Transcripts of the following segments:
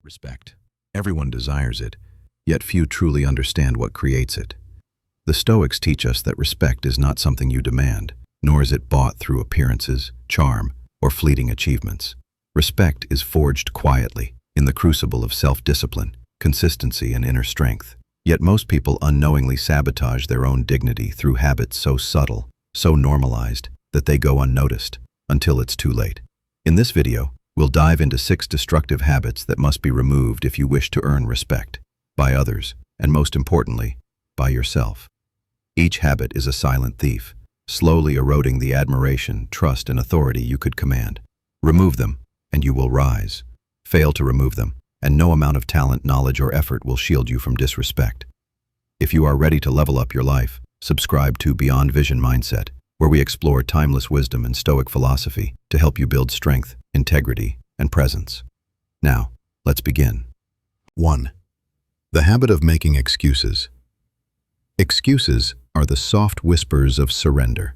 Respect. Everyone desires it, yet few truly understand what creates it. The Stoics teach us that respect is not something you demand, nor is it bought through appearances, charm, or fleeting achievements. Respect is forged quietly, in the crucible of self-discipline, consistency, and inner strength. Yet most people unknowingly sabotage their own dignity through habits so subtle, so normalized, that they go unnoticed, until it's too late. In this video, we'll dive into 6 destructive habits that must be removed if you wish to earn respect, by others, and most importantly, by yourself. Each habit is a silent thief, slowly eroding the admiration, trust, and authority you could command. Remove them, and you will rise. Fail to remove them, and no amount of talent, knowledge, or effort will shield you from disrespect. If you are ready to level up your life, subscribe to Beyond Vision Mindset, where we explore timeless wisdom and Stoic philosophy to help you build strength, integrity, and presence. Now, let's begin. 1. The habit of making excuses. Excuses are the soft whispers of surrender,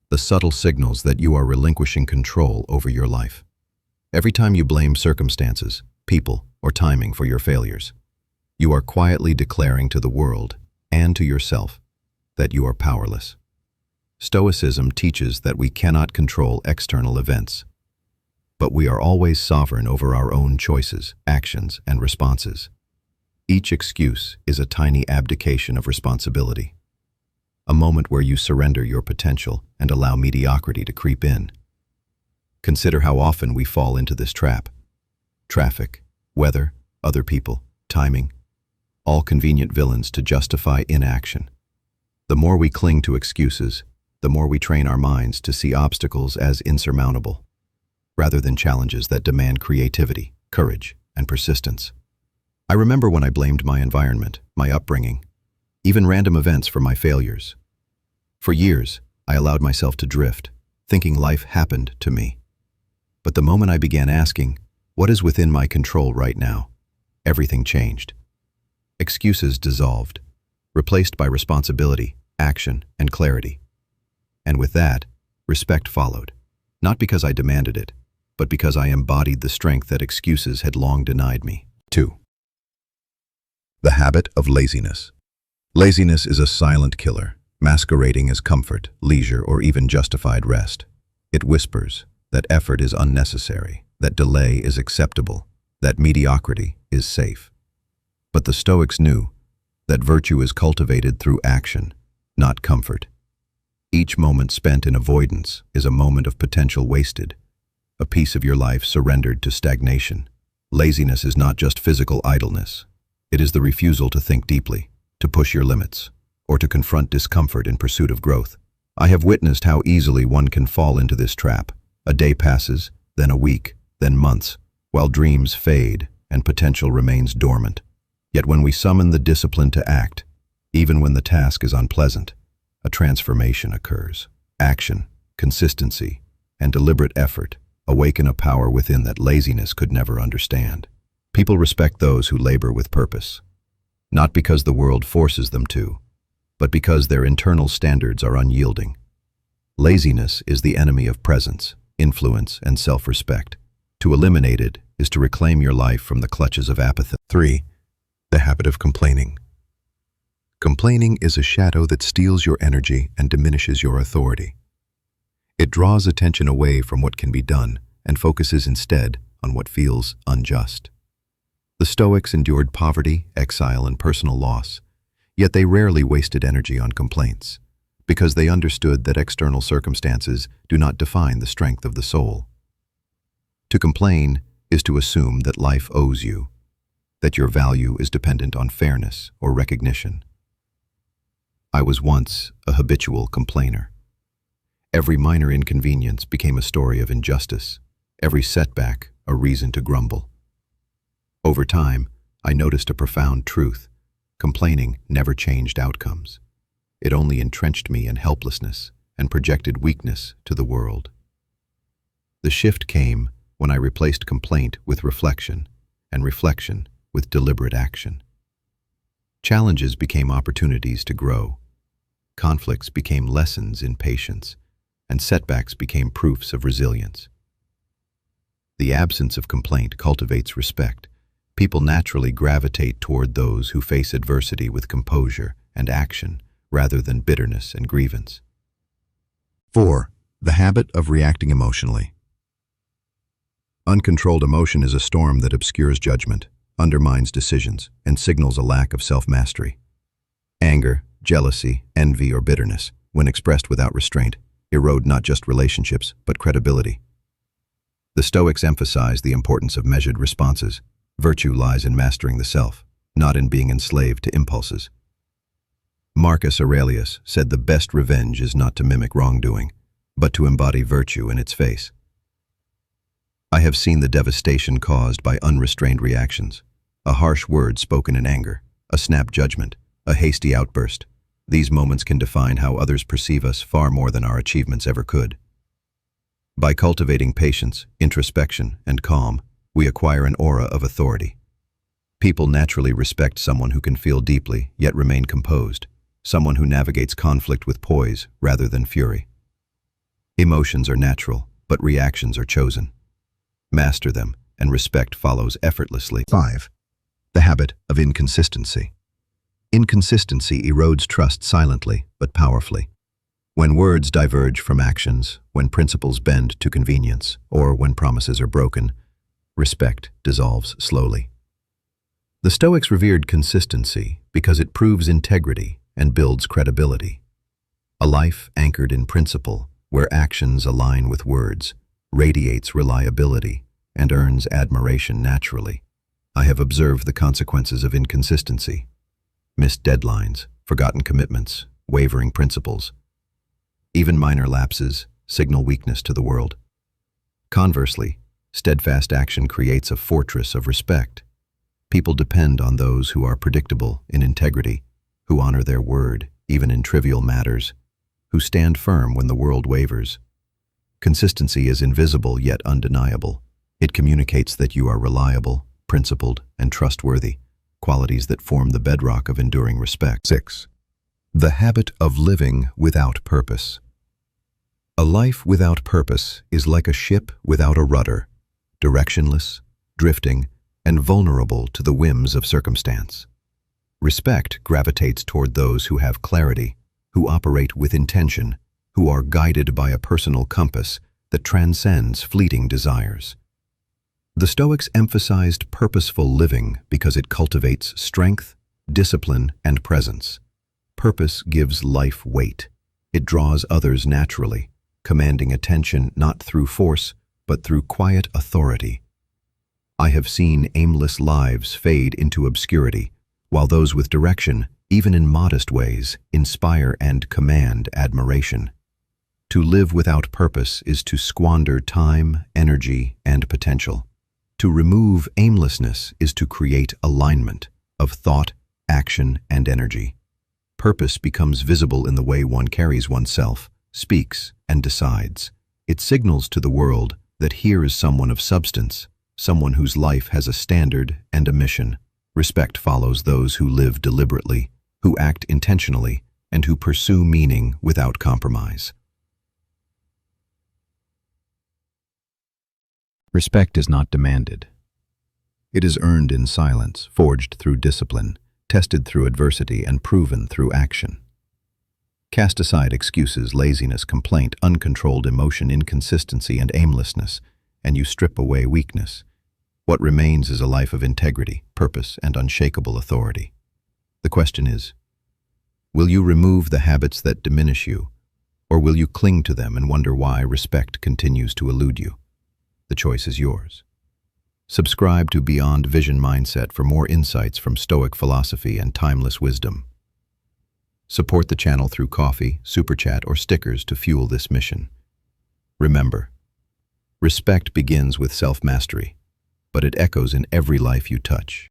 the subtle signals that you are relinquishing control over your life. Every time you blame circumstances, people, or timing for your failures, you are quietly declaring to the world and to yourself that you are powerless. Stoicism teaches that we cannot control external events, but we are always sovereign over our own choices, actions, and responses. Each excuse is a tiny abdication of responsibility, a moment where you surrender your potential and allow mediocrity to creep in. Consider how often we fall into this trap. Traffic, weather, other people, timing, all convenient villains to justify inaction. The more we cling to excuses, the more we train our minds to see obstacles as insurmountable, rather than challenges that demand creativity, courage, and persistence. I remember when I blamed my environment, my upbringing, even random events for my failures. For years, I allowed myself to drift, thinking life happened to me. But the moment I began asking, what is within my control right now, everything changed. Excuses dissolved, replaced by responsibility, action, and clarity. And with that, respect followed, not because I demanded it, but because I embodied the strength that excuses had long denied me. 2. The habit of laziness. Laziness is a silent killer, masquerading as comfort, leisure, or even justified rest. It whispers that effort is unnecessary, that delay is acceptable, that mediocrity is safe. But the Stoics knew that virtue is cultivated through action, not comfort. Each moment spent in avoidance is a moment of potential wasted, a piece of your life surrendered to stagnation. Laziness is not just physical idleness. It is the refusal to think deeply, to push your limits, or to confront discomfort in pursuit of growth. I have witnessed how easily one can fall into this trap. A day passes, then a week, then months, while dreams fade and potential remains dormant. Yet when we summon the discipline to act, even when the task is unpleasant, a transformation occurs. Action, consistency, and deliberate effort awaken a power within that laziness could never understand. People respect those who labor with purpose, not because the world forces them to, but because their internal standards are unyielding. Laziness is the enemy of presence, influence, and self-respect. To eliminate it is to reclaim your life from the clutches of apathy. 3. The habit of complaining. Complaining is a shadow that steals your energy and diminishes your authority. It draws attention away from what can be done and focuses instead on what feels unjust. The Stoics endured poverty, exile, and personal loss, yet they rarely wasted energy on complaints, because they understood that external circumstances do not define the strength of the soul. To complain is to assume that life owes you, that your value is dependent on fairness or recognition. I was once a habitual complainer. Every minor inconvenience became a story of injustice, every setback a reason to grumble. Over time, I noticed a profound truth. Complaining never changed outcomes. It only entrenched me in helplessness and projected weakness to the world. The shift came when I replaced complaint with reflection, and reflection with deliberate action. Challenges became opportunities to grow. Conflicts became lessons in patience, and setbacks became proofs of resilience. The absence of complaint cultivates respect. People naturally gravitate toward those who face adversity with composure and action rather than bitterness and grievance. 4. The habit of reacting emotionally. Uncontrolled emotion is a storm that obscures judgment, undermines decisions, and signals a lack of self-mastery. Anger, jealousy, envy, or bitterness, when expressed without restraint, erode not just relationships, but credibility. The Stoics emphasize the importance of measured responses. Virtue lies in mastering the self, not in being enslaved to impulses. Marcus Aurelius said the best revenge is not to mimic wrongdoing, but to embody virtue in its face. I have seen the devastation caused by unrestrained reactions. A harsh word spoken in anger, a snap judgment, a hasty outburst. These moments can define how others perceive us far more than our achievements ever could. By cultivating patience, introspection, and calm, we acquire an aura of authority. People naturally respect someone who can feel deeply yet remain composed, someone who navigates conflict with poise rather than fury. Emotions are natural, but reactions are chosen. Master them, and respect follows effortlessly. 5. The habit of inconsistency. Inconsistency erodes trust silently but powerfully. When words diverge from actions, when principles bend to convenience, or when promises are broken, respect dissolves slowly. The Stoics revered consistency because it proves integrity and builds credibility. A life anchored in principle, where actions align with words, radiates reliability and earns admiration naturally. I have observed the consequences of inconsistency: missed deadlines, forgotten commitments, wavering principles. Even minor lapses signal weakness to the world. Conversely, steadfast action creates a fortress of respect. People depend on those who are predictable in integrity, who honor their word even in trivial matters, who stand firm when the world wavers. Consistency is invisible yet undeniable. It communicates that you are reliable, principled, and trustworthy, qualities that form the bedrock of enduring respect. 6. The habit of living without purpose. A life without purpose is like a ship without a rudder, directionless, drifting, and vulnerable to the whims of circumstance. Respect gravitates toward those who have clarity, who operate with intention, who are guided by a personal compass that transcends fleeting desires. The Stoics emphasized purposeful living because it cultivates strength, discipline, and presence. Purpose gives life weight. It draws others naturally, commanding attention not through force, but through quiet authority. I have seen aimless lives fade into obscurity, while those with direction, even in modest ways, inspire and command admiration. To live without purpose is to squander time, energy, and potential. To remove aimlessness is to create alignment of thought, action, and energy. Purpose becomes visible in the way one carries oneself, speaks, and decides. It signals to the world that here is someone of substance, someone whose life has a standard and a mission. Respect follows those who live deliberately, who act intentionally, and who pursue meaning without compromise. Respect is not demanded. It is earned in silence, forged through discipline, tested through adversity, and proven through action. Cast aside excuses, laziness, complaint, uncontrolled emotion, inconsistency, and aimlessness, and you strip away weakness. What remains is a life of integrity, purpose, and unshakable authority. The question is, will you remove the habits that diminish you, or will you cling to them and wonder why respect continues to elude you? The choice is yours. Subscribe to Beyond Vision Mindset for more insights from Stoic philosophy and timeless wisdom. Support the channel through coffee, super chat, or stickers to fuel this mission. Remember, respect begins with self-mastery, but it echoes in every life you touch.